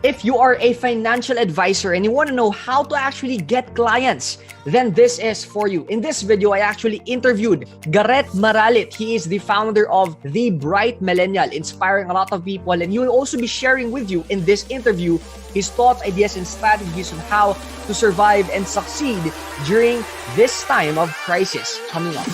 If you are a financial advisor and you want to know how to actually get clients, then this is for you. In this video, I actually interviewed Garett Maralit. He is the founder of The Bright Millennial, inspiring a lot of people. And he will also be sharing with you in this interview his thoughts, ideas, and strategies on how to survive and succeed during this time of crisis coming up.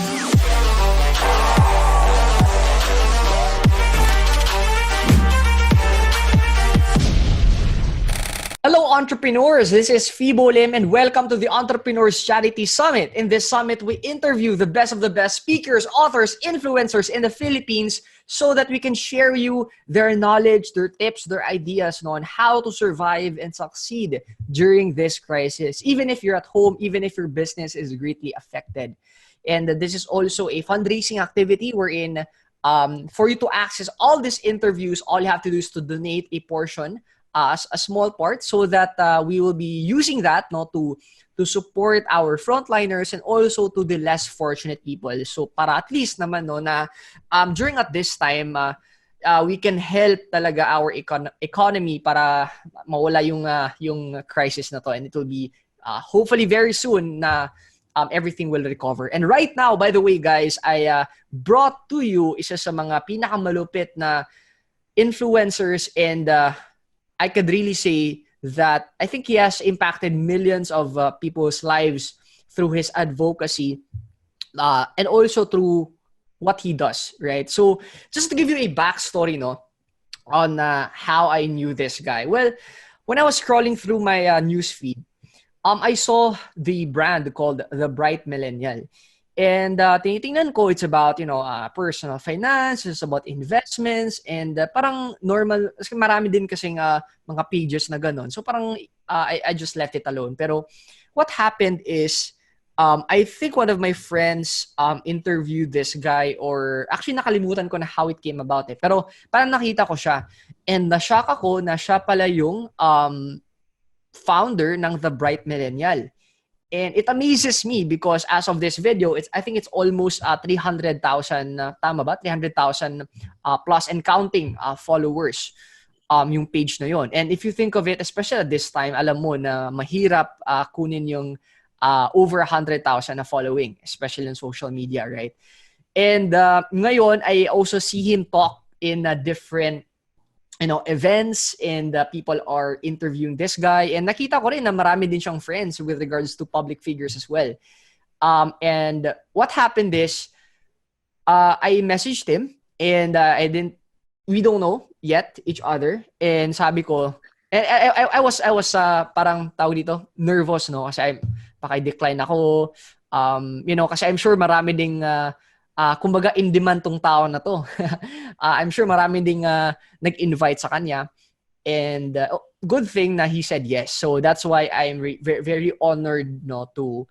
Hello, entrepreneurs. This is Fibo Lim, and welcome to the Entrepreneurs Charity Summit. In this summit, we interview the best of the best speakers, authors, influencers in the Philippines so that we can share you their knowledge, their tips, their ideas on how to survive and succeed during this crisis, even if you're at home, even if your business is greatly affected. And this is also a fundraising activity wherein for you to access all these interviews, all you have to do is to donate a portion, as a small part, so that we will be using that to support our frontliners and also to the less fortunate people. So para at least naman na during at this time we can help talaga our economy para mawala yung crisis na to, and it will be hopefully very soon na everything will recover. And right now, by the way guys, I brought to you isa sa mga pinakamalupit na influencers, and I could really say that I think he has impacted millions of people's lives through his advocacy and also through what he does, right? So just to give you a backstory on how I knew this guy. Well, when I was scrolling through my news feed, I saw the brand called The Bright Millennial. And tinitingnan ko, it's about, personal finance, it's about investments, and parang normal, kasi marami din kasing mga pages na ganun. So parang I just left it alone. Pero what happened is, I think one of my friends interviewed this guy, or actually nakalimutan ko na how it came about it. Pero parang nakita ko siya. And na-shock ako na siya pala yung founder ng The Bright Millennial. And it amazes me because as of this video, I think it's almost 300,000, tama ba? 300,000 plus and counting followers yung page na yon. And if you think of it, especially at this time, alam mo na mahirap kunin yung over 100,000 na following, especially in social media, right? And ngayon, I also see him talk in different events, and people are interviewing this guy, and nakita ko rin na marami din siyang friends with regards to public figures as well. And what happened is I messaged him, and we don't know yet each other, and sabi ko, and I was parang tawag dito, nervous kasi paki-decline ako, kasi I'm sure marami ding kumbaga in demand tong tao na to. I'm sure marami ding nag-invite sa kanya, and good thing na he said yes. So that's why I'm very, very honored to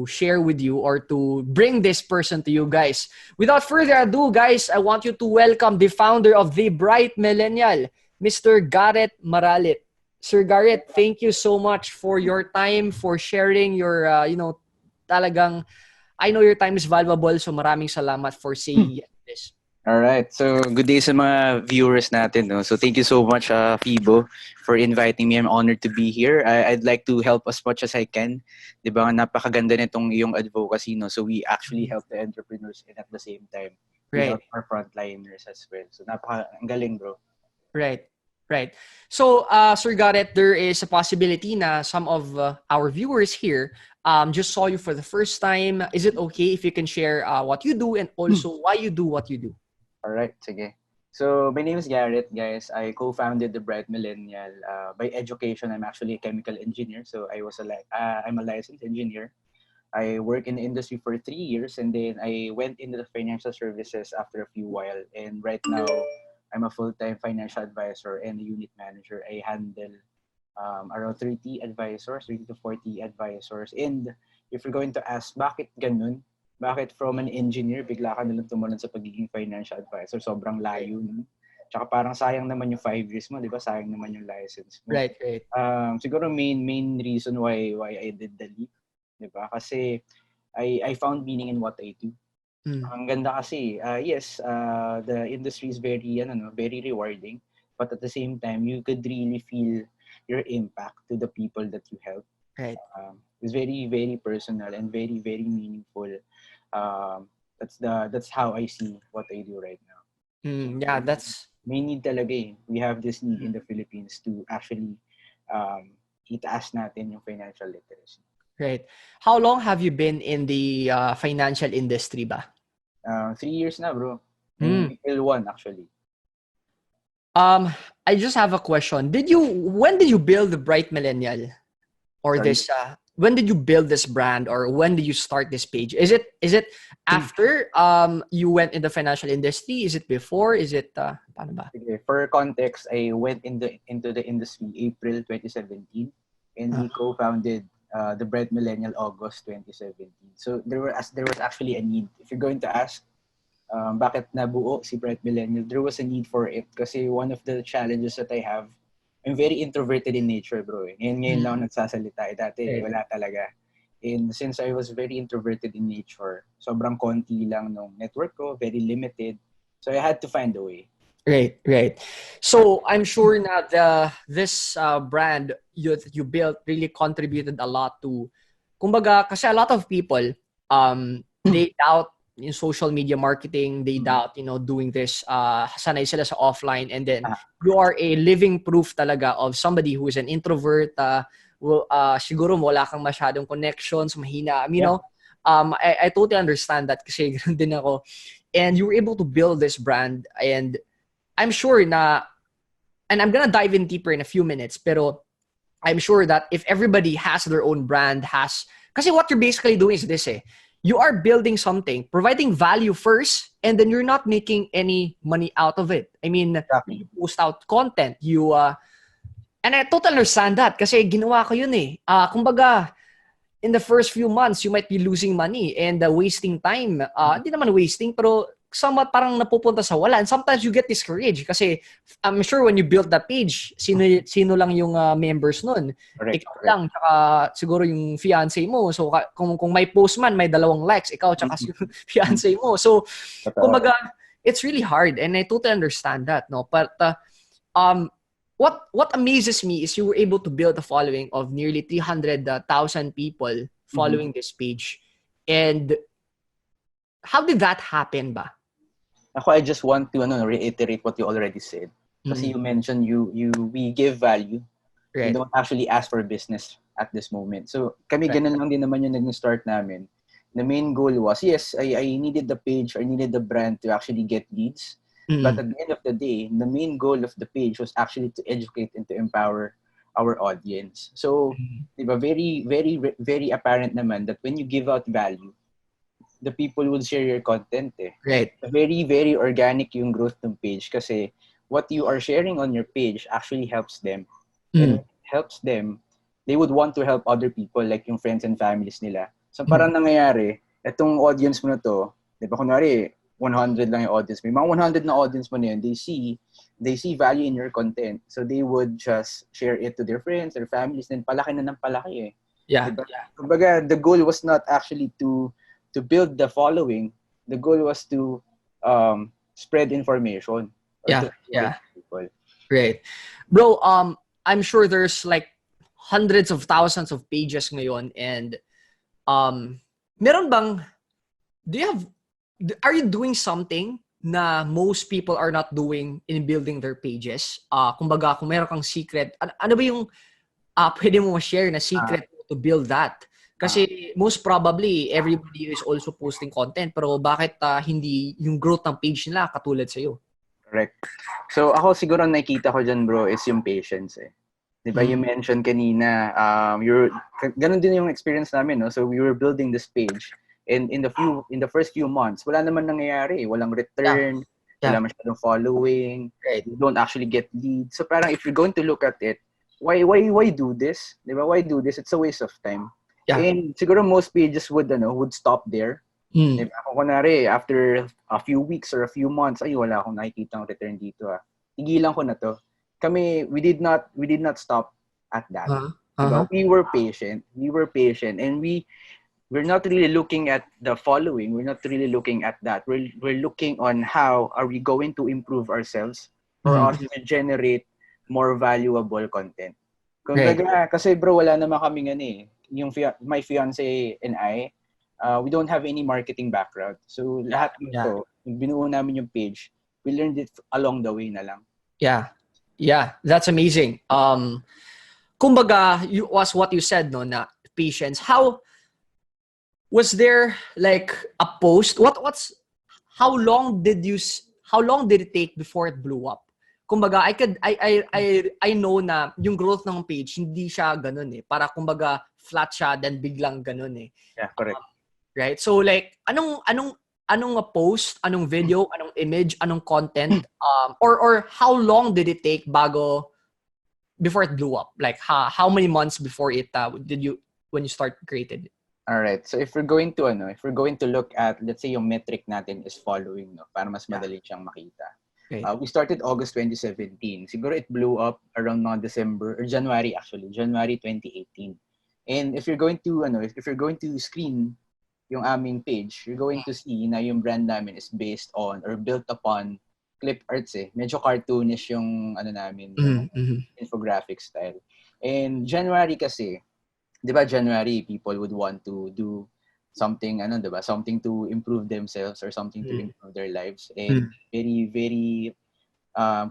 share with you, or to bring this person to you guys. Without further ado, guys, I want you to welcome the founder of The Bright Millennial, Mr. Garett Maralit. Sir Garett, thank you so much for your time, for sharing your talagang, I know your time is valuable, so maraming salamat for saying yes to this. All right. So, good day sa mga viewers natin. So, thank you so much, Fibo, for inviting me. I'm honored to be here. I'd like to help as much as I can. Di ba? Napakaganda nitong iyong advocacy. So, we actually help the entrepreneurs, and at the same time, we help our frontliners as well. So, ang galing, bro. Right. So, Sir Garett, there is a possibility na some of our viewers here just saw you for the first time. Is it okay if you can share what you do, and also why you do what you do? All right, sige. So my name is Garrett, guys. I co-founded The Bright Millennial. By education, I'm actually a chemical engineer. So I'm a licensed engineer. I work in the industry for 3 years, and then I went into the financial services after a few while. And right now, I'm a full-time financial advisor and a unit manager. I handle around 30 to 40 advisors. And if you're going to ask, bakit ganun? Bakit from an engineer, bigla ka nalang tumalon sa pagiging financial advisor? Sobrang layo nun. Tsaka parang sayang naman yung 5 years mo, di ba? Sayang naman yung license mo. Right. Siguro main reason why I did the leap, di ba? Kasi I found meaning in what I do. Ang ganda kasi, yes, the industry is very rewarding. but at the same time, you could really feel your impact to the people that you help. Right. It's very, very personal and very, very meaningful. That's how I see what I do right now. So Yeah, that's may need talaga eh. We have this need in the Philippines to actually itaas natin yung financial literacy. right. How long have you been in the financial industry ba? 3 years na, bro. Hmm. In April 1, actually. I just have a question. When did you build the Bright Millennial? Or Sorry. this when did you build this brand, or when did you start this page? Is it after you went in the financial industry? Is it before? Is it paano ba? Okay. For context, I went into the industry April 2017, and we co-founded the Bread Millennial August 2017. So there was actually a need. If you're going to ask bakit nabuo si Bread Millennial, there was a need for it kasi one of the challenges that I have, I'm very introverted in nature, bro. Ngayon lang ako nagsasalita. Dati, wala talaga. And since I was very introverted in nature, sobrang konti lang nung network ko, very limited. So I had to find a way. Right. So I'm sure na this brand you built really contributed a lot to, kumbaga, kasi a lot of people they doubt in social media marketing, they doubt doing this, sanay sila sa offline, and then you are a living proof talaga of somebody who is an introvert, siguro wala kang masyadong connections, mahina, I totally understand that kasi ganun din ako, and you were able to build this brand, and I'm sure na, and I'm gonna dive in deeper in a few minutes, pero I'm sure that if everybody has their own brand, kasi what you're basically doing is this you are building something, providing value first, and then you're not making any money out of it. I mean, Exactly. you post out content, and I totally understand that kasi ginawa ko yun kumbaga, in the first few months, you might be losing money and wasting time. Hindi naman wasting, pero somewhat parang napupunta sa wala. And sometimes you get discouraged kasi I'm sure when you build that page, sino lang yung members nun? Correct. Ikaw lang, tsaka siguro yung fiancé mo. So kung may post man, may 2 likes, ikaw tsaka si fiancé mo. So kumbaga, it's really hard, and I totally understand that, no? But what amazes me is you were able to build a following of nearly 300,000 people following this page. And how did that happen ba? Ako, I just want to reiterate what you already said. Kasi you mentioned we give value. Right. We don't actually ask for business at this moment. So kami ganun lang din naman yung nag-start namin. The main goal was, yes, I needed the page, I needed the brand to actually get leads. But at the end of the day, the main goal of the page was actually to educate and to empower our audience. So, diba, very, very, very apparent naman that when you give out value, the people will share your content. Right. Very, very organic yung growth ng page kasi what you are sharing on your page actually helps them. And when it helps them, they would want to help other people like yung friends and families nila. So parang nangyayari, itong audience mo na to, di ba, kunwari, 100 lang yung audience mo. Yung mga 100 na audience mo na yun, they see value in your content. So they would just share it to their friends, their families, then palaki na ng palaki Yeah. Diba? Kumbaga, the goal was not actually to build the following. The goal was to spread information. Yeah. People. Right. Bro, I'm sure there's like hundreds of thousands of pages ngayon, and meron bang, are you doing something na most people are not doing in building their pages? Kumbaga, kung meron kang secret, ano ba yung pwede mo ma-share na secret to build that? Kasi most probably, everybody is also posting content, pero bakit hindi yung growth ng page nila katulad sa'yo? Correct. So ako siguro nakita ko dyan, bro, is yung patience Diba, you mentioned kanina, ganun din yung experience namin, no? So we were building this page, and in the first few months, wala naman nangyayari, walang return, wala masyadong following, you don't actually get leads. So parang if you're going to look at it, why do this? Diba, why do this? It's a waste of time. And siguro most pages would stop there. Diba? Kung kunwari, after a few weeks or a few months, ay wala akong nakikitang return dito Tigilan ko na to. Kami, we did not stop at that. Diba? We were patient, and we're not really looking at the following. We're not really looking at that. We're looking on how are we going to improve ourselves for us to generate more valuable content. Right. Kasi bro, wala naman kaming my fiance and I, we don't have any marketing background. So lahat nito, binuo namin yung page, we learned it along the way na lang. Yeah, that's amazing. Kumbaga, was what you said, no, na patience. How was there like a post? How long did it take before it blew up? Kumbaga, I know na yung growth ng page hindi siya ganun eh. Para kumbaga flat siya then biglang ganun eh. Yeah, correct. Right? So like anong post, anong video, anong image, anong content or how long did it take before it blew up? Like how many months before it when you start created it? All right. So if we're going to look at, let's say yung metric natin is following, no, para mas madali siyang makita. Right. We started August 2017. Siguro it blew up around December or January 2018. And if you're going to screen yung aming page, you're going to see na yung brand namin is based on or built upon clip arts eh. Medyo cartoonish yung namin, yung infographic style. And January kasi, 'di ba January people would want to do something something to improve themselves or something to improve their lives. And very very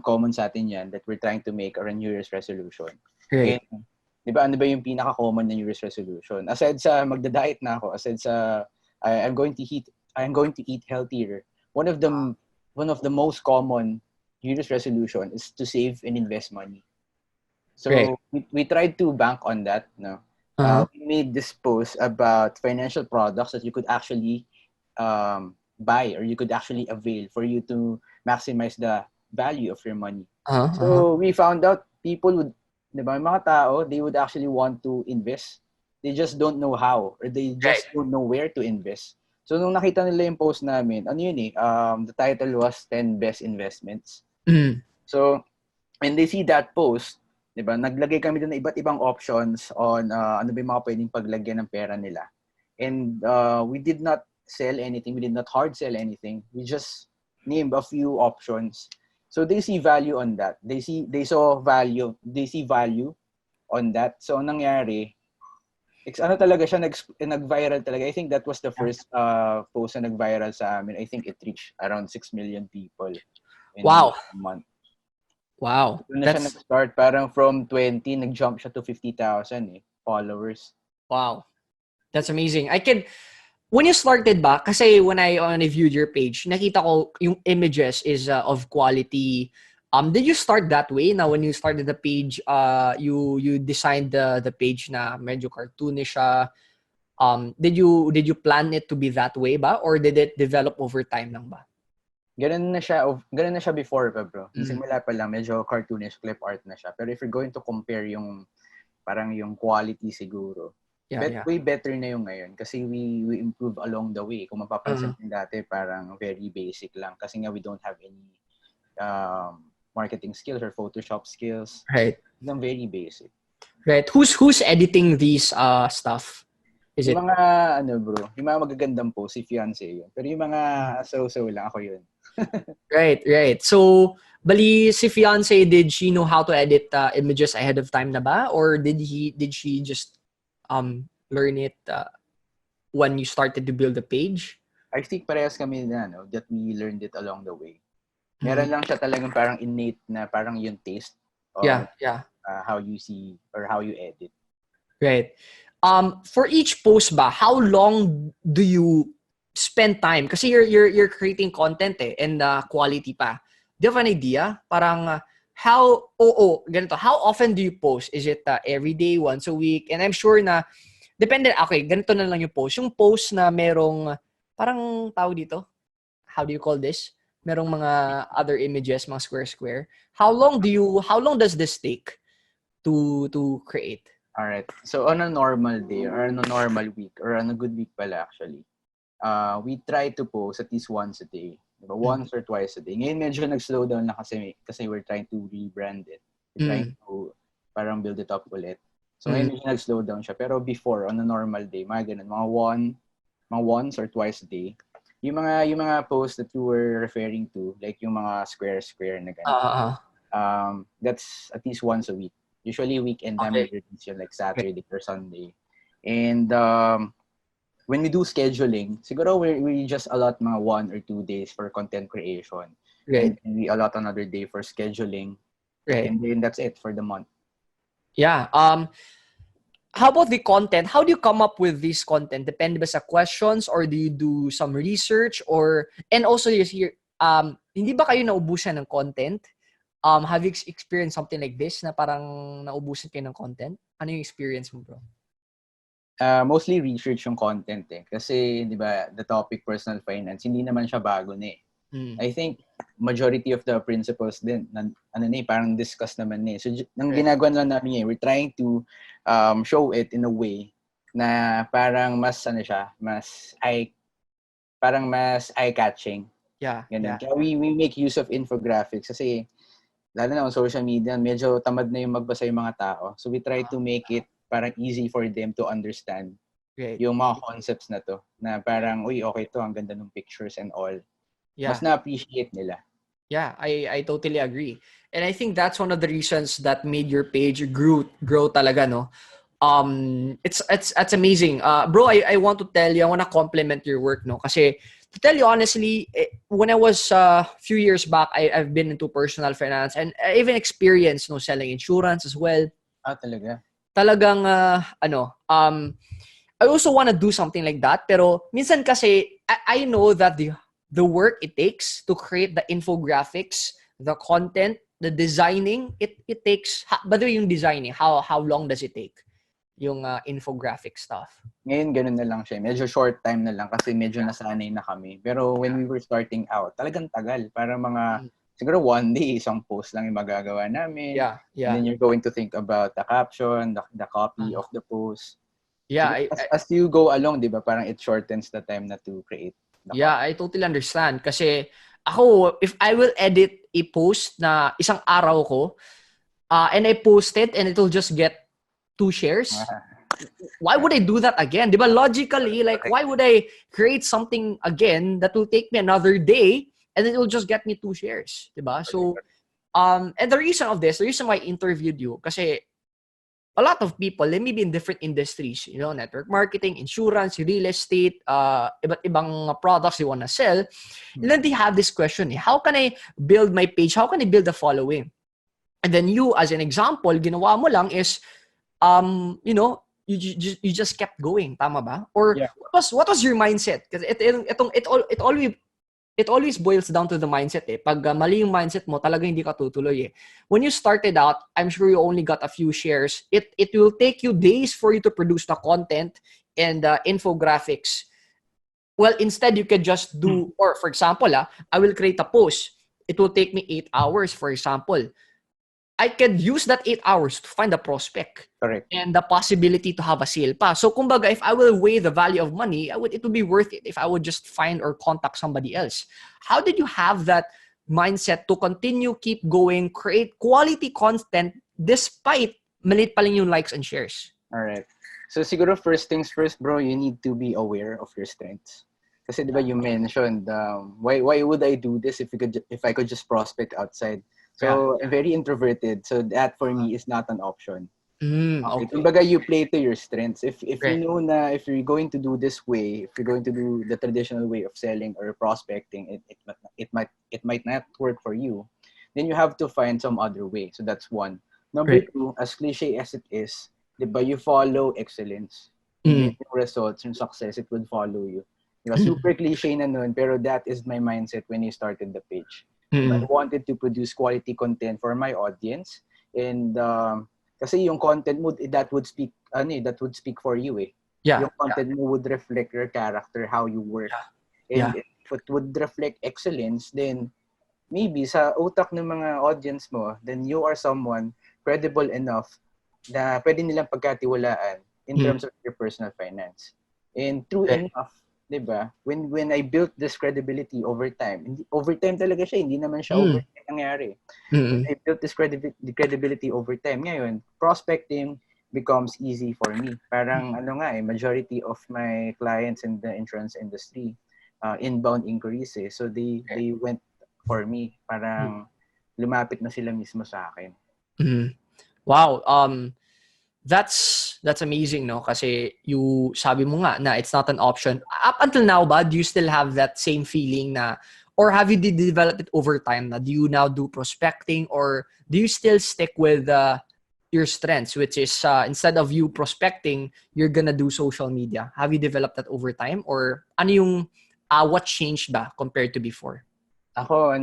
common sa atin yan that we're trying to make our New Year's resolution. Right. And 'di ba ano ba yung pinaka-common na New Year's resolution? Aside sa magda-diet na ako, aside sa I'm going to eat healthier. One of the most common New Year's resolution is to save and invest money. So we tried to bank on that, no. We made this post about financial products that you could actually buy or you could actually avail for you to maximize the value of your money. So we found out people would, diba, mga tao, they would actually want to invest. They just don't know how or they just don't know where to invest. So nung nakita nila yung post namin, the title was 10 Best Investments. So when they see that post, diba, naglagay kami doon ng iba't ibang options on ano ba yung mga pwedeng paglagyan ng pera nila. And we did not sell anything. We did not hard sell anything. We just named a few options. So they see value on that. They see value on that. So anong nangyari, talaga siya, nag-viral talaga. I think that was the first post na nag-viral sa amin. I think it reached around 6 million people in a month. Wow. Doon na siya nag-start. Parang from 20, nag-jump siya to 50,000 followers. Wow. That's amazing. When you started ba, kasi when I viewed your page, nakita ko yung images is of quality. Did you start that way? Now, when you started the page, you designed the page na medyo cartoonish siya. Did you plan it to be that way ba? Or did it develop over time lang ba? Ganun na siya before pa, bro. Simula pa lang, medyo cartoonish clip art na siya. Pero if you're going to compare yung quality siguro, way better na yung ngayon. Kasi we improve along the way. Kung mapapansin dati, parang very basic lang. Kasi nga we don't have any marketing skills or Photoshop skills. Right. It's very basic. Right. Who's editing these stuff? Yung mga, bro, yung mga magagandang post, si fiance yun. Pero yung mga so-so lang, ako yun. Right. So, bali si fiance, did she know how to edit images ahead of time na ba? Or did she just learn it when you started to build the page? I think parehas kami na, that we learned it along the way. Meron lang siya talagang parang innate na parang yung taste of how you see or how you edit. Right. For each post ba, how long do you spend time? Kasi you're creating content and quality pa. Do you have an idea? Parang ganito, how often do you post? Is it every day, once a week? And I'm sure na depende, ganito na lang yung post. Yung post na merong parang tawag dito, how do you call this? Merong mga other images, mga square. How long does this take to create? All right. So on a normal day or on a normal week or on a good week pala actually, we try to post at least once a day. Diba? Once or twice a day. Ngayon medyo nag-slow down na kasi we're trying to rebrand it. We're trying to parang build it up ulit. So ngayon medyo nag-slow down siya. Pero before, on a normal day, mga ganun, mga once or twice a day. Yung mga posts that you were referring to, like yung mga square na ganun. That's at least once a week. Usually weekend namin release yun, like Saturday or Sunday. And when we do scheduling, siguro we just allot mga 1 or 2 days for content creation. Right. And we allot another day for scheduling. Right. And then that's it for the month. Yeah. How about the content? How do you come up with this content? Depende ba sa questions or do you do some research or and also here hindi ba kayo naubusan ng content? Have you experienced something like this na parang naubusan kayo ng content? Ano yung experience mo, bro? Mostly research yung content eh. Kasi, di ba, the topic personal finance, hindi naman siya bago na eh. I think majority of the principles din, parang discuss naman eh. So, ang ginagawa lang namin we're trying to show it in a way na parang mas, parang mas eye-catching. Yeah. Ganun. Kaya we make use of infographics kasi, lalo na on social media, medyo tamad na yung magbasa yung mga tao. So, we try to make it parang easy for them to understand yung mga concepts na to. Na parang, uy, okay to, ang ganda ng pictures and all. Yeah. Mas na-appreciate nila. Yeah, I totally agree. And I think that's one of the reasons that made your page grow talaga, no? It's amazing. Bro, I want to tell you, I want to compliment your work, no? Kasi to tell you honestly, when I was a few years back, I've been into personal finance and I even experienced selling insurance as well. Talaga? Talagang I also want to do something like that, pero minsan kasi I know that the work it takes to create the infographics, the content, the designing, it takes, by the way, yung designing, how long does it take? Yung infographic stuff. Ngayon, ganun na lang siya. Medyo short time na lang kasi medyo nasanay na kami. Pero when we were starting out, talagang tagal. Para mga, siguro one day, isang post lang yung magagawa namin. Yeah. And then you're going to think about the caption, the copy of the post. Yeah. As you go along, di ba, parang it shortens the time na to create. Yeah, I totally understand. Kasi ako, if I will edit a post na isang araw ko, and I post it and it will just get 2 shares, why would I do that again? Diba? Logically, like, why would I create something again that will take me another day and it will just get me 2 shares? Diba? So, and the reason why I interviewed you, kasi a lot of people, they may be in different industries, network marketing, insurance, real estate, iba't ibang products they want to sell. And then they have this question, how can I build my page? How can I build a following? And then you, as an example, ginawa mo lang is, you just kept going, tama ba? Or what was your mindset? Because it always boils down to the mindset eh. Pag mali yung mindset mo, talaga hindi ka tutuloy eh. When you started out, I'm sure you only got a few shares. It will take you days for you to produce the content and infographics. Well, instead you could just do, or for example, I will create a post. It will take me 8 hours, for example. I could use that 8 hours to find a prospect. Correct. And the possibility to have a sale pa. So, kumbaga, if I will weigh the value of money, it would be worth it if I would just find or contact somebody else. How did you have that mindset to continue, keep going, create quality content despite maliit pa lang yung likes and shares? All right. So, siguro first things first, bro, you need to be aware of your strengths. Kasi, di ba, you mentioned, why would I do this if I could just prospect outside? So, I'm very introverted. So, that for me is not an option. Okay. Kumbaga, you play to your strengths. If you know na if you're going to do this way, if you're going to do the traditional way of selling or prospecting, it might not work for you, then you have to find some other way. So, that's one. Number two, as cliche as it is, diba, you follow excellence. Yung results, yung success, it would follow you. Diba, super cliche na nun, pero that is my mindset when I started the page. I wanted to produce quality content for my audience, and kasi yung content mo that would speak for you eh. Yung content mo would reflect your character, how you work. And if it would reflect excellence, then maybe sa utak ng mga audience mo, then you are someone credible enough na pwede nilang pagkatiwalaan in terms of your personal finance. And true enough, diba? When I built this credibility over time talaga siya, hindi naman siya overnight nangyari. When I built this credibility over time, ngayon, prospecting becomes easy for me. Parang majority of my clients in the insurance industry, inbound inquiries eh. So they went for me. Parang lumapit na sila mismo sa akin. Wow. That's amazing, no? Kasi you sabi mo nga na it's not an option. Up until now ba, do you still have that same feeling na, or have you developed it over time na do you now do prospecting, or do you still stick with your strengths, which is instead of you prospecting, you're gonna do social media? Have you developed that over time, or ano yung what changed ba compared to before? Ako,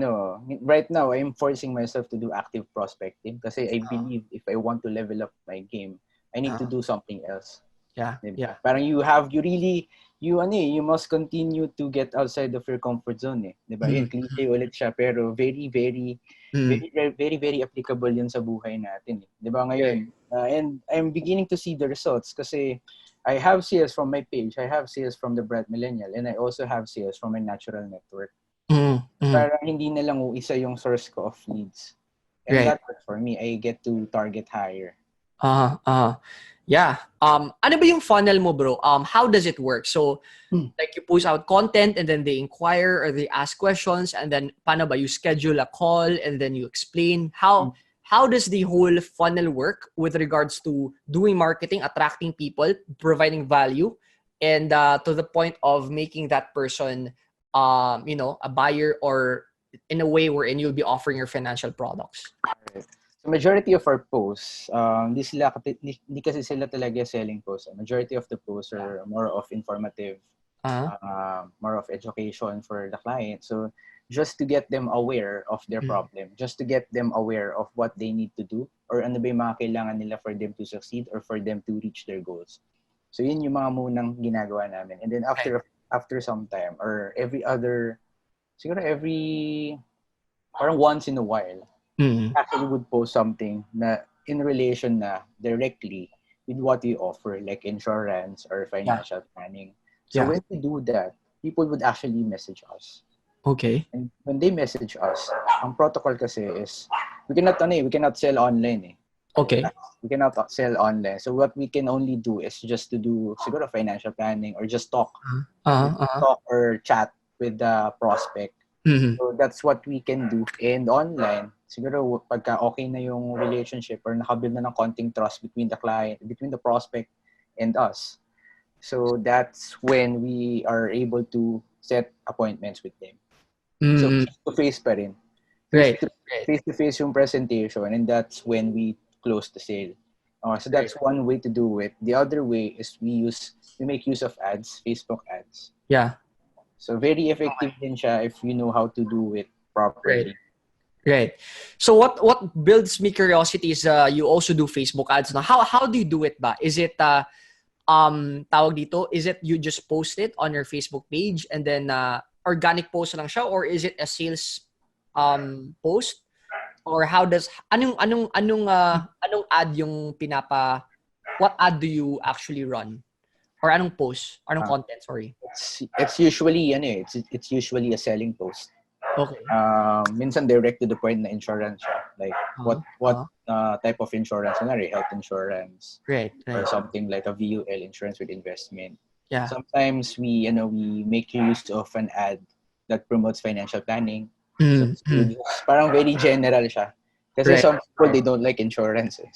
right now, I'm forcing myself to do active prospecting kasi I believe if I want to level up my game, I need to do something else. Yeah, Diba? yeah. Parang you must continue to get outside of your comfort zone, eh. Diba? Yun, cliche ulit siya, pero very, very, very, very, very applicable yun sa buhay natin, eh. Diba ngayon? And I'm beginning to see the results kasi I have sales from my page, I have sales from the Garett Millennial, and I also have sales from my natural network. Parang hindi na lang isa yung source ko of leads. And that works for me. I get to target higher. Yeah. Ano ba yung funnel mo, bro? How does it work? So, like you post out content and then they inquire or they ask questions, and then paano ba you schedule a call and then you explain how does the whole funnel work with regards to doing marketing, attracting people, providing value, and to the point of making that person a buyer, or in a way wherein you'll be offering your financial products? So majority of our posts, hindi kasi sila talaga selling posts. Majority of the posts are more of informative, more of education for the client. So just to get them aware of their problem, just to get them aware of what they need to do, or ano ba yung mga kailangan nila for them to succeed or for them to reach their goals. So yun yung mga munang ginagawa namin. And then after some time, or parang once in a while, actually would post something na in relation na directly with what we offer, like insurance or financial planning. So when we do that, people would actually message us. Okay. And when they message us, ang protocol kasi is we cannot sell online, eh. Okay. We cannot sell online. So what we can only do is just to do siguro financial planning, or just talk or chat with the prospect. So that's what we can do. And online, siguro pagka okay na yung relationship or nakabuild na ng konting trust between the client, between the prospect and us. So that's when we are able to set appointments with them. So face-to-face pa rin. Face-to-face yung presentation, and that's when we close the sale. So that's one way to do it. The other way is we make use of ads, Facebook ads. Yeah. So very effective din siya if you know how to do it properly. Right. So what builds me curiosity is you also do Facebook ads. Now, how do you do it ba? Is it tawag dito? Is it you just post it on your Facebook page and then organic post lang siya, or is it a sales post? Or how does anong ad yung what ad do you actually run? Or anong post? Anong content, sorry? It's usually it's usually a selling post. Okay. Minsan direct to the point na insurance siya. Like what type of insurance? Health insurance. Right. Or something like a VUL, insurance with investment. Yeah. Sometimes we make use of an ad that promotes financial planning. So parang very general siya. Kasi some people, they don't like insurance. Eh.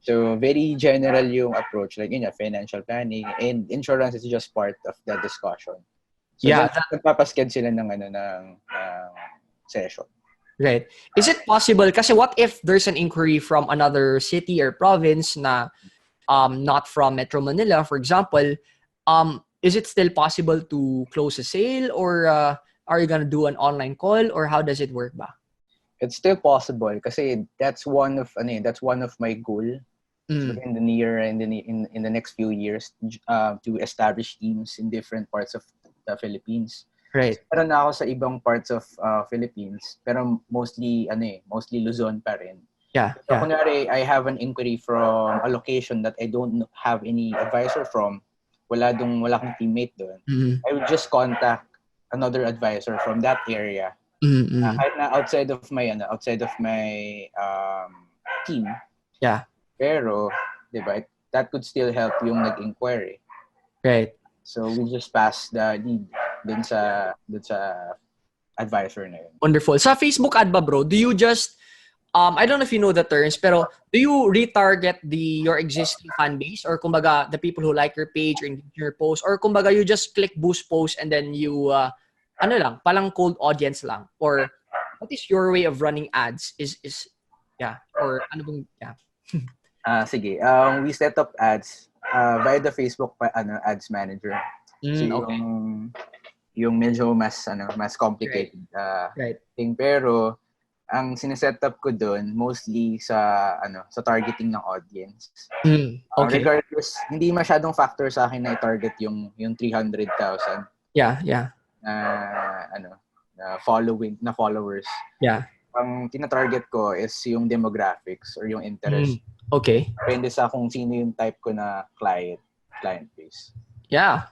So very general yung approach, like financial planning, and insurance is just part of the discussion. So nagpapasked sila ng session. Right. Is it possible, kasi what if there's an inquiry from another city or province na not from Metro Manila, for example, is it still possible to close a sale, or are you gonna do an online call, or how does it work ba? It's still possible kasi that's one of my goal in the next few years, to establish teams in different parts of the Philippines. Right. So, meron na ako sa ibang parts of Philippines, pero mostly Luzon pa rin. Yeah. So kunwari, I have an inquiry from a location that I don't have any advisor from, wala akong teammate doon. I would just contact another advisor from that area. Kahit na outside of my team. Yeah. Pero, diba, that could still help yung nag-inquiry. Right. So we just pass the lead dun sa advisor na yun. Wonderful. Sa Facebook ad ba, bro, do you just, I don't know if you know the terms, pero do you retarget your existing fan base, or kumbaga the people who like your page or your post, or kumbaga you just click boost post and then you ano lang, palang cold audience lang, or what is your way of running ads? Is yeah, or ano bang Sige. We set up ads via the Facebook ads manager. So okay. yung medyo mas complicated Right. thing, pero ang sineset up ko doon mostly sa targeting ng audience. Okay. Regardless, hindi masyadong factor sa akin na i-target yung 300,000. Yeah. Followers. Yeah. Ang tina-target ko is yung demographics or yung interest. Okay. Depende sa kung sino yung type ko na client base. Yeah.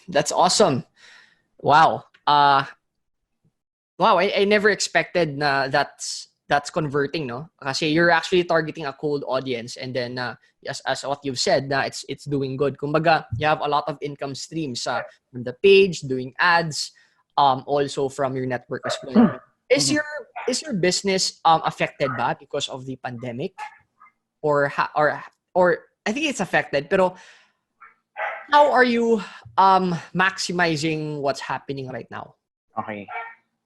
That's awesome. Wow. Wow, I never expected na that's converting, no? Kasi you're actually targeting a cold audience, and then as what you've said, na it's doing good. Kumbaga, you have a lot of income streams from the page, doing ads, also from your network as well. Is your business affected ba because of the pandemic, or I think it's affected, pero how are you maximizing what's happening right now? Okay.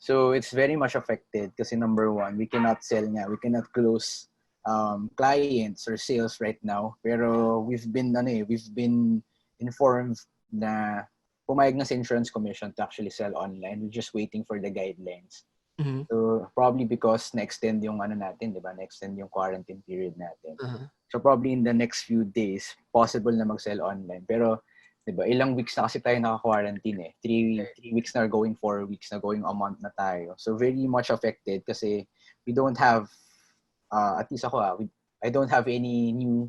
So it's very much affected kasi number one, we cannot close clients or sales right now. Pero we've been informed na pumayag na sa insurance commission to actually sell online. We're just waiting for the guidelines. Mm-hmm. So probably because na-extend yung natin, 'di ba? Na-extend yung quarantine period natin. Uh-huh. So probably in the next few days, possible na mag-sell online. Pero diba, ilang weeks na kasi tayo naka-quarantine eh. 3 weeks na, going 4 weeks na, going a month na tayo. So very much affected kasi we don't have, at least ako I don't have any new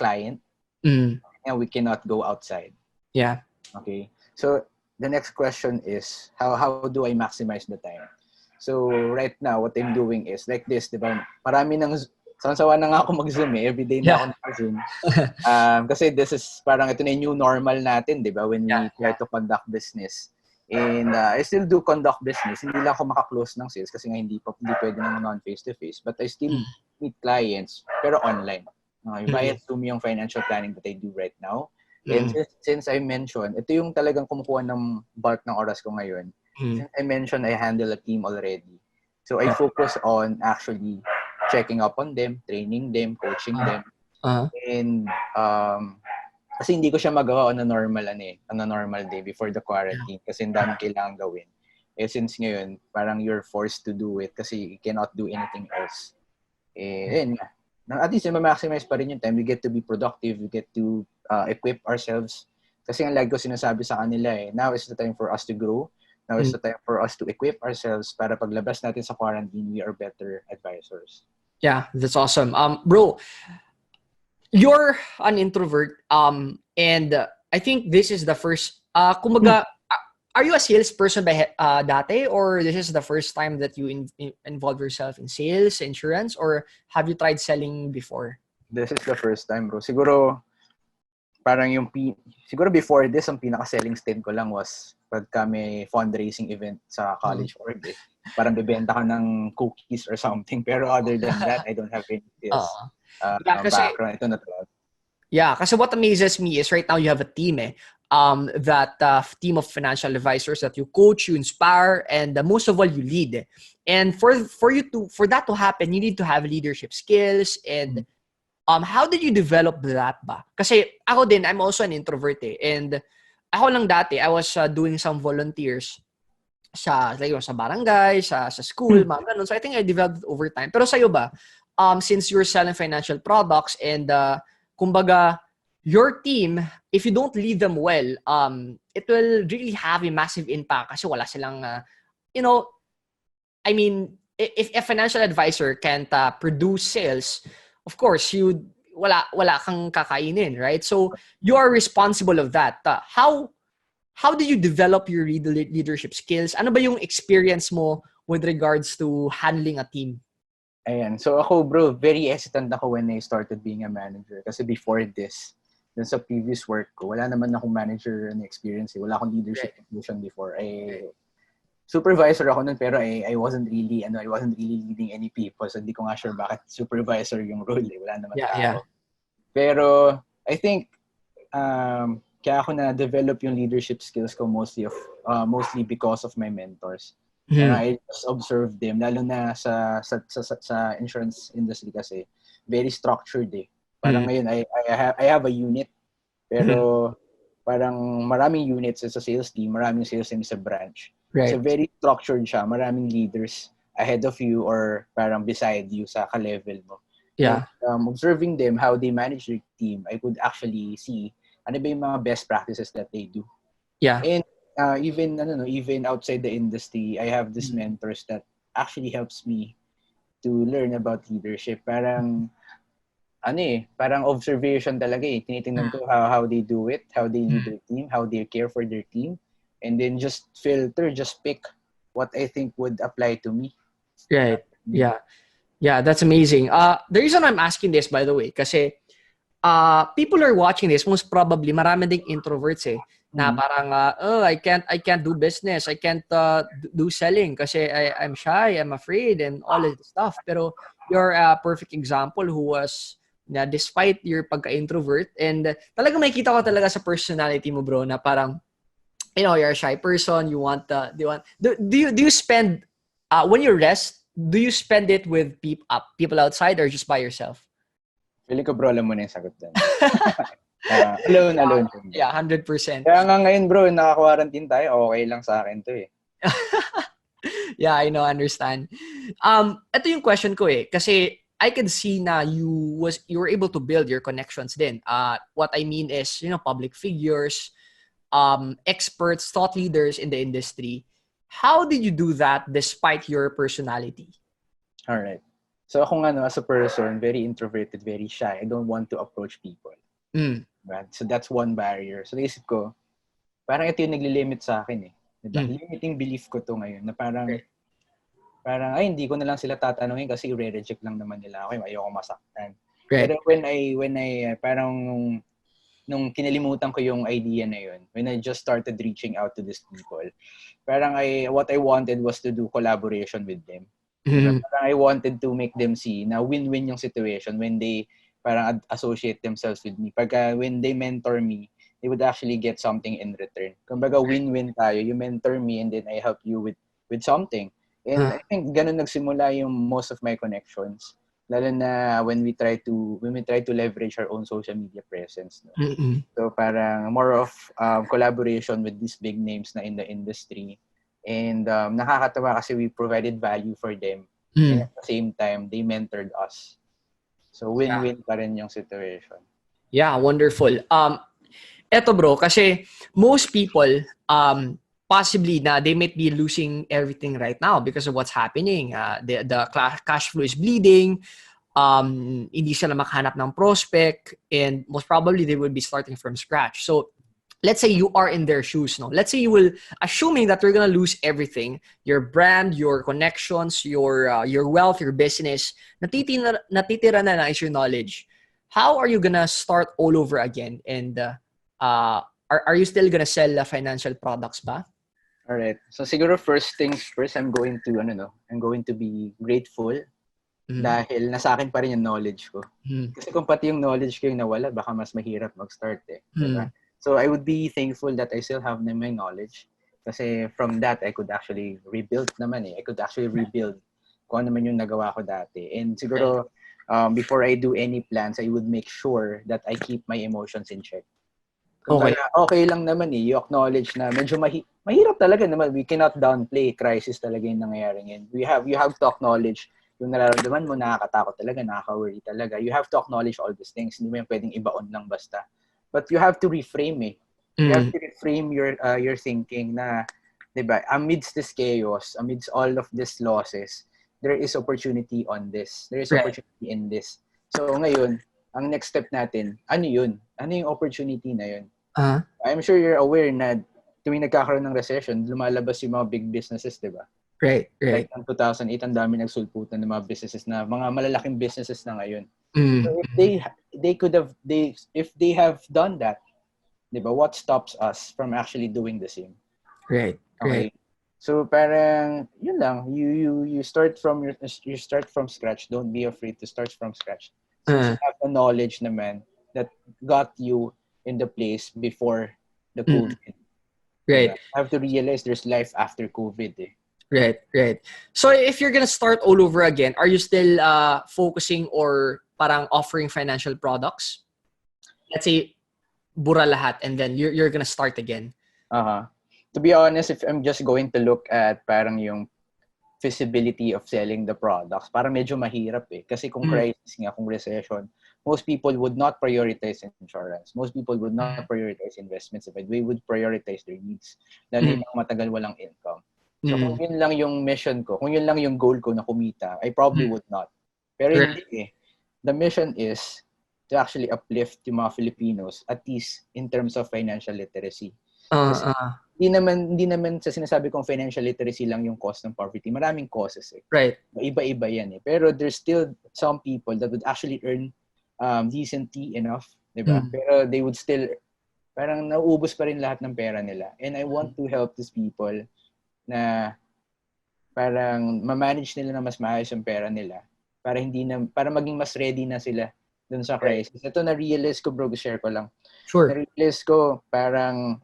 client. And we cannot go outside. Yeah. Okay. So the next question is, how do I maximize the time? So right now, what I'm doing is like this, diba? Marami nang sawa na nga ako mag-Zoom eh. Everyday na ako nag-Zoom. Kasi this is parang ito na yung new normal natin, di ba? When we try to conduct business. And I still do conduct business. Hindi lang ako maka-close ng sales kasi nga hindi pwede ng non-face-to-face. But I still meet clients, pero online. Via Zoom yung financial planning that I do right now. And since I mentioned, ito yung talagang kumukuha ng bulk ng oras ko ngayon. Since I mentioned, I handle a team already. So I focus on actually checking up on them, training them, coaching them. And kasi hindi ko siya magawa on a normal day before the quarantine kasi ang dami kailangan gawin. Since ngayon, parang you're forced to do it kasi you cannot do anything else. At least ma-maximize pa rin yung time. We get to be productive, we get to equip ourselves. Kasi ang lagi ko sinasabi sa kanila now is the time for us to grow. Now is the time for us to equip ourselves para paglabas natin sa quarantine, we are better advisors. Yeah, that's awesome. Bro, you're an introvert. And I think this is the first, kumbaga, are you a salesperson dati, or this is the first time that you involve yourself in sales, insurance, or have you tried selling before? This is the first time, bro. Siguro, parang siguro before this, ang pinaka-selling stint ko lang was pagka may fundraising event sa college org eh. Parang bibenta ka ng cookies or something. Pero other than that, I don't have any skills. Background. Ito na to. Yeah, kasi what amazes me is right now you have a team that team of financial advisors that you coach, you inspire, and most of all, you lead. And for that to happen, you need to have leadership skills. And how did you develop that ba? Kasi ako din, I'm also an introvert eh. And ako lang dati, I was doing some volunteers sa barangay, sa school, mga ganun. So I think I developed it over time. Pero sa'yo ba, since you're selling financial products and kumbaga, your team, if you don't lead them well, it will really have a massive impact kasi wala silang, I mean, if a financial advisor can't produce sales, of course, wala kang kakainin, right? So you are responsible of that. How did you develop your leadership skills? Ano ba yung experience mo with regards to handling a team? Ayan. So ako, bro, very hesitant ako when I started being a manager. Kasi before this, dun sa previous work ko, wala naman akong manager experience. Wala akong leadership position before. supervisor ako nun, pero I wasn't really leading any people. So hindi ko nga sure bakit supervisor yung role. Wala naman tao. Pero I think kaya ako na-develop yung leadership skills ko mostly because of my mentors. I just observed them, lalo na sa insurance industry kasi very structured eh. Parang ngayon I have a unit, pero parang maraming units sa sales team, maraming sales team sa branch. Right. So very structured siya, maraming leaders ahead of you or parang beside you sa ka-level mo. Yeah. And, observing them, how they manage their team, I could actually see ano ba yung mga best practices that they do. Yeah. And even outside the industry, I have these mentors that actually helps me to learn about leadership. Parang parang observation talaga eh. Tinitingnan ko how they do it, how they lead their team, how they care for their team, and then just pick what I think would apply to me. Right. Yeah. Yeah, that's amazing. The reason I'm asking this, by the way, kasi people are watching this, most probably marami ding introverts eh. Na parang I can't do business, I can't do selling kasi I'm shy, I'm afraid and all of this stuff. Pero you're a perfect example who was despite your pagka-introvert, and talaga makikita ko talaga sa personality mo, bro, na parang you're a shy person, do you spend when you rest, do you spend it with people outside or just by yourself? Feeling ko, bro, alam mo na yung sagot doon. Alone. Yeah, 100%. Kaya nga ngayon, bro, naka-quarantine tayo, okay lang sa akin to eh. Yeah, I know, understand. Ito yung question ko eh, kasi I can see na you were able to build your connections din. What I mean is, public figures, experts, thought leaders in the industry. How did you do that despite your personality? All right. So ako nga, as a person, very introverted, very shy. I don't want to approach people. Right? So that's one barrier. So naisip ko, parang ito yung naglilimit sa akin eh. Diba? Limiting belief ko to ngayon na parang hindi ko na lang sila tatanungin kasi i-reject lang naman nila ako. Ayoko masaktan. Right. Pero when I parang nung kinalimutan ko yung idea na yun, when I just started reaching out to these people, parang what I wanted was to do collaboration with them. Parang I wanted to make them see na win-win yung situation when they parang associate themselves with me. Pagka when they mentor me, they would actually get something in return. Kumbaga win-win tayo. You mentor me and then I help you with something. And I think ganun nagsimula yung most of my connections. Lalo na when we try to leverage our own social media presence. No? So parang more of collaboration with these big names na in the industry. And nakakatawa kasi we provided value for them. And at the same time, they mentored us. So win-win pa rin yung situation. Yeah, wonderful. Eto bro, kasi most people, possibly na they might be losing everything right now because of what's happening. The cash flow is bleeding. Hindi sila makahanap ng prospect, and most probably they will be starting from scratch. So let's say you are in their shoes, no? Let's say you will, assuming that you're gonna lose everything, your brand, your connections, your wealth, your business, natitira na lang is your knowledge. How are you gonna start all over again? And are you still gonna sell financial products ba? All right. So siguro first things first, I'm going to be grateful dahil nasa akin pa rin yung knowledge ko. Kasi kung pati yung knowledge ko yung nawala, baka mas mahirap mag-start eh. Diba? So I would be thankful that I still have my knowledge. Kasi from that, I could actually rebuild naman eh. I could actually rebuild kung ano man yung nagawa ko dati. And siguro, before I do any plans, I would make sure that I keep my emotions in check. Okay lang naman eh. You acknowledge na medyo mahirap talaga naman. We cannot downplay crisis talaga yung nangyayari ngayon. You have to acknowledge yung nararamdaman mo, nakakatakot talaga, nakaka-worry talaga. You have to acknowledge all these things. Hindi mo yung pwedeng ibaon lang basta. But you have to reframe eh. You have to reframe your thinking na, diba, amidst this chaos, amidst all of these losses, there is opportunity on this. There is opportunity in this. So ngayon, ang next step natin, ano yun? Ano yung opportunity na yun? I'm sure you're aware na tuwing nagkakaroon ng recession, lumalabas yung mga big businesses, diba? Right. Like in 2008, ang dami nagsulputan ng mga businesses na, mga malalaking businesses na ngayon. So if they have done that, diba, what stops us from actually doing the same? Right. Okay. So parang yun lang, you start from scratch. Don't be afraid to start from scratch. Since you have the knowledge naman that got you in the place before the COVID. Right. Diba? You have to realize there's life after COVID eh. Right. So if you're gonna start all over again, are you still focusing or parang offering financial products? Let's say bura lahat and then you're gonna start again. To be honest, if I'm just going to look at parang yung feasibility of selling the products, parang medyo mahirap eh. Kasi kung crisis nga, kung recession, most people would not prioritize insurance. Most people would not prioritize investments. But we would prioritize their needs. Lalo yung mga matagal walang income. So kung yun lang yung mission ko, kung yun lang yung goal ko na kumita, I probably would not. Pero hindi eh. The mission is to actually uplift yung mga Filipinos, at least in terms of financial literacy. Kasi hindi naman sa sinasabi kong financial literacy lang yung cause ng poverty. Maraming causes eh. Right. Iba-iba yan eh. Pero there's still some people that would actually earn decently enough, di ba? Pero they would still, parang nauubos pa rin lahat ng pera nila. And I want to help these people na parang ma-manage nila na mas maayos yung pera nila para maging mas ready na sila dun sa crisis. Ito na-realize ko, bro, share ko lang. Sure. Na-realize ko parang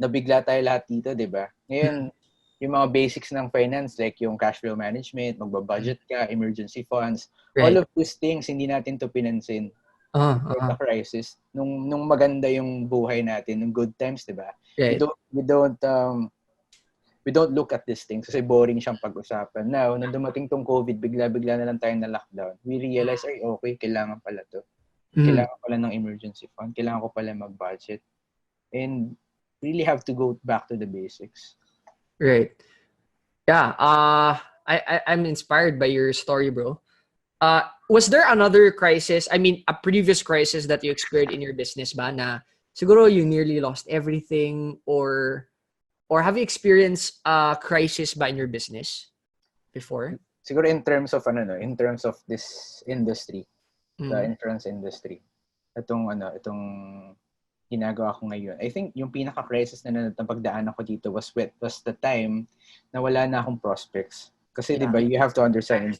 nabigla tayo lahat dito, di ba? Ngayon, yung mga basics ng finance, like yung cash flow management, magbabudget ka, emergency funds, all of these things, hindi natin to pinansin for the crisis. Nung maganda yung buhay natin, nung good times, di ba? Right. We don't look at these things kasi boring siyang pag-usapan. Now, nung dumating tong COVID, bigla-bigla na lang tayo na lockdown. We realize, ay, okay, kailangan pala to. Kailangan pala ng emergency fund. Kailangan ko pala mag-budget. And really have to go back to the basics. Right. Yeah. I'm inspired by your story, bro. Was there another crisis? I mean, a previous crisis that you experienced in your business ba na siguro you nearly lost everything or have you experienced a crisis ba in your business before? Siguro in terms of this industry, the insurance industry. Itong ginagawa ko ngayon. I think yung pinaka-crisis na napagdaanan ko dito was the time na wala na akong prospects. Kasi di ba, you have to understand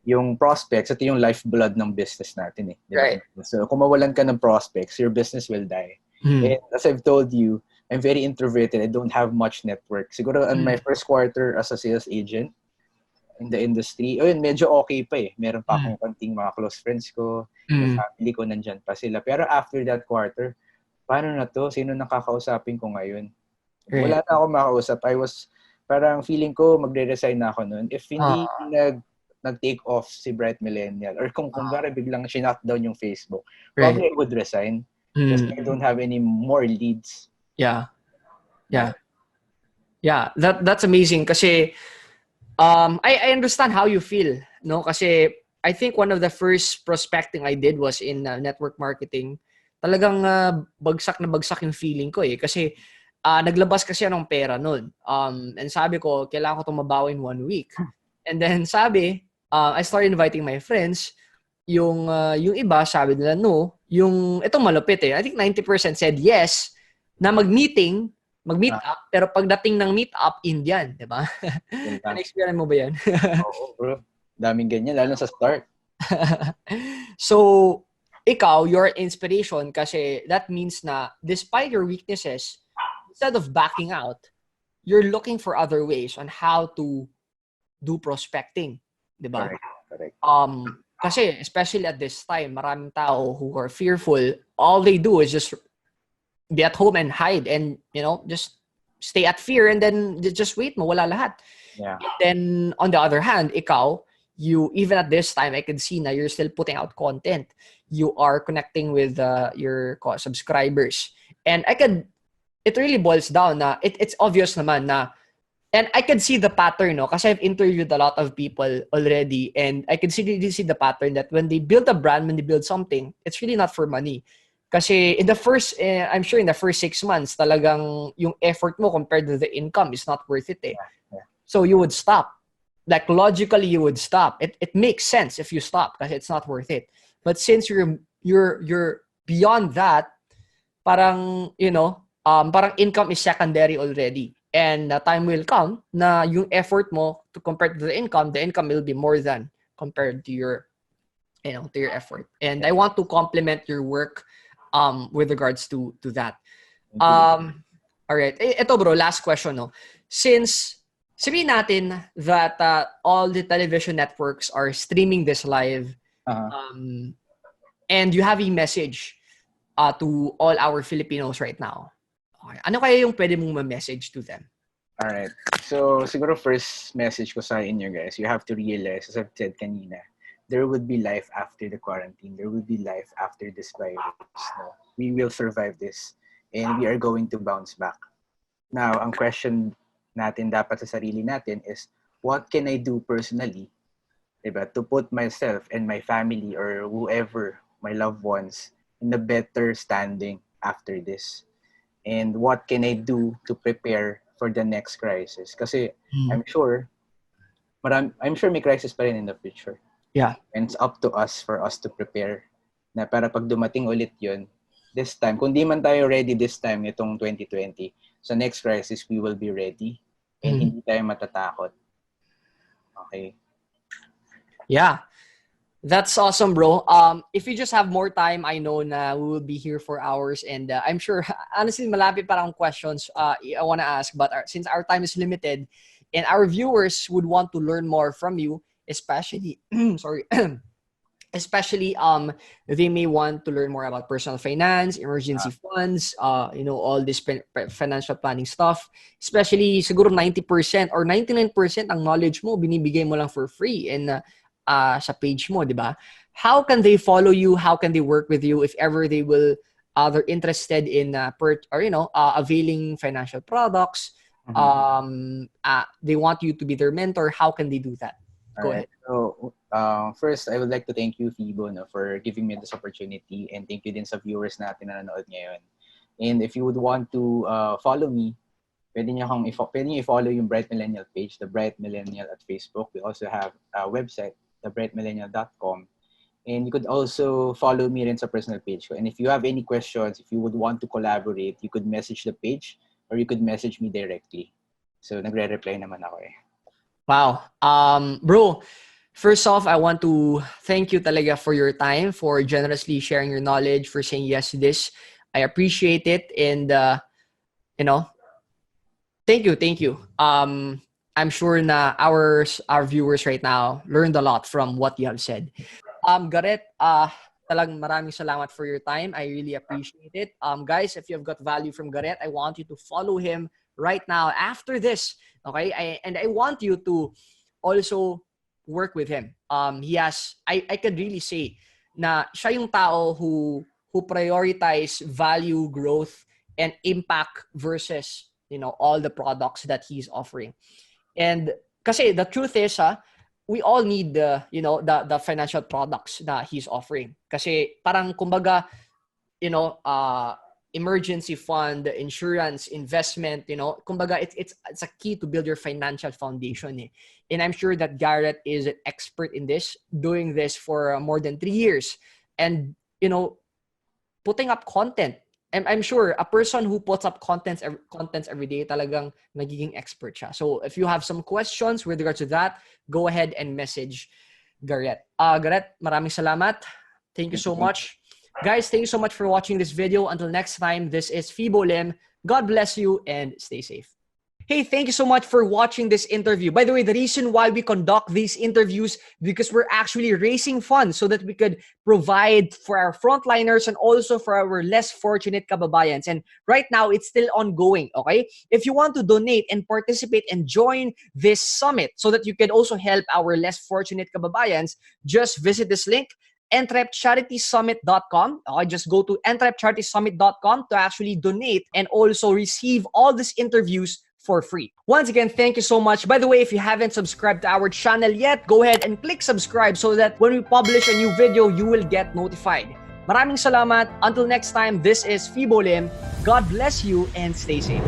yung prospects, ito yung lifeblood ng business natin eh. Diba? Right. So kung mawalan ka ng prospects, your business will die. And as I've told you, I'm very introverted. I don't have much network. Siguro on my first quarter as a sales agent in the industry, medyo okay pa eh. Meron pa akong konting mga close friends ko, yung family ko nandyan pa sila. Pero after that quarter, paano na to? Sino nakakausapin ko ngayon? Wala na ako makausap. Parang feeling ko magre-resign na ako noon. If hindi nag-take off si Bright Millenial or kung biglang shut down yung Facebook, probably I would resign because I don't have any more leads. Yeah. That's amazing kasi I understand how you feel, no? Kasi I think one of the first prospecting I did was in network marketing. Talagang bagsak na bagsak yung feeling ko eh kasi naglabas kasi ng pera noon. And sabi ko, kailangan ko itong mabawi in 1 week. And then sabi, I started inviting my friends. Yung iba sabi nila no, yung itong malupit eh. I think 90% said yes na mag-meet up, pero pagdating ng meet up, Indian, di ba? Na-experience mo ba yan? Oo, bro. Daming ganyan, lalo sa start. So, ikaw, your inspiration kasi that means na despite your weaknesses, instead of backing out, you're looking for other ways on how to do prospecting, di ba? Correct. Kasi especially at this time, maraming tao who are fearful, all they do is just be at home and hide and, just stay at fear and then just wait mo, wala lahat. Yeah. Then, on the other hand, ikaw, you, even at this time, I can see na you're still putting out content. You are connecting with your subscribers. And it really boils down na, it's obvious naman na, and I can see the pattern, no? Kasi I've interviewed a lot of people already and I can really see the pattern that when they build a brand, when they build something, it's really not for money. Kasi I'm sure in the first 6 months, talagang yung effort mo compared to the income is not worth it eh. Yeah. So you would stop. Like logically, you would stop. It makes sense if you stop because it's not worth it. But since you're beyond that, parang parang income is secondary already. And time will come na yung effort mo to compare to the income will be more than compared to your, to your effort. And I want to compliment your work with regards to that. All right. Ito bro, last question, no. Since sabihin natin that all the television networks are streaming this live, and you have a message to all our Filipinos right now. Okay. Ano kaya yung pwede mong ma-message to them? Alright. So, siguro first message ko sa inyo guys, you have to realize, as I've said kanina, there would be life after the quarantine. There will be life after this virus. No? We will survive this. And we are going to bounce back. Now, ang question natin dapat sa sarili natin is, what can I do personally, diba, to put myself and my family or whoever, my loved ones, in a better standing after this? And what can I do to prepare for the next crisis? Kasi I'm sure may crisis pa rin in the future. Yeah. And it's up to us for us to prepare na para pag dumating ulit yun, this time, kung di man tayo ready this time, itong 2020, sa next crisis, we will be ready and hindi tayo matatakot. Okay. Yeah. That's awesome, bro. If you just have more time, I know na we will be here for hours, and I'm sure, honestly, malapit parang questions I want to ask, but since our time is limited, and our viewers would want to learn more from you, especially, especially they may want to learn more about personal finance, emergency funds, all this financial planning stuff. Especially, siguro 90% or 99% ang knowledge mo, binibigay mo lang for free, and sa page mo, di ba? How can they follow you? How can they work with you if ever they will they're interested in availing financial products? They want you to be their mentor. How can they do that? Go ahead. So, first, I would like to thank you, Fibo, for giving me this opportunity, and thank you din sa viewers natin na nanonood ngayon. And if you would want to follow me, pwede niyo i-follow yung Bright Millenial page, the Bright Millenial at Facebook. We also have a website, thebrightmillenial.com. And you could also follow me rin sa personal page ko. And if you have any questions, if you would want to collaborate, you could message the page or you could message me directly. So, nagre-reply naman ako eh. Wow. Bro, first off, I want to thank you talaga for your time, for generously sharing your knowledge, for saying yes to this. I appreciate it. And, thank you. I'm sure na our viewers right now learned a lot from what you have said. Garett, talagang maraming salamat for your time. I really appreciate it. Guys, if you have got value from Garett, I want you to follow him right now after this. Okay? I want you to also work with him. I could really say na siya yung tao who prioritize value, growth, and impact versus all the products that he's offering. And kasi the truth is, we all need the financial products that he's offering. Kasi parang kumbaga, emergency fund, insurance, investment, kumbaga it's a key to build your financial foundation. And I'm sure that Garett is an expert in this, doing this for more than 3 years. And, putting up content. I'm sure a person who puts up contents every day talagang nagiging expert siya. So if you have some questions with regards to that, go ahead and message Garett. Garett, maraming salamat. Thank you so much. Guys, thank you so much for watching this video. Until next time, this is Fibo Lim. God bless you and stay safe. Hey, thank you so much for watching this interview. By the way, the reason why we conduct these interviews because we're actually raising funds so that we could provide for our frontliners and also for our less fortunate kababayans. And right now, it's still ongoing, okay? If you want to donate and participate and join this summit so that you can also help our less fortunate kababayans, just visit this link, entrepcharitysummit.com. Just go to entrepcharitysummit.com to actually donate and also receive all these interviews for free. Once again, thank you so much. By the way, if you haven't subscribed to our channel yet, go ahead and click subscribe so that when we publish a new video, you will get notified. Maraming salamat. Until next time, this is Fibo Lim. God bless you and stay safe.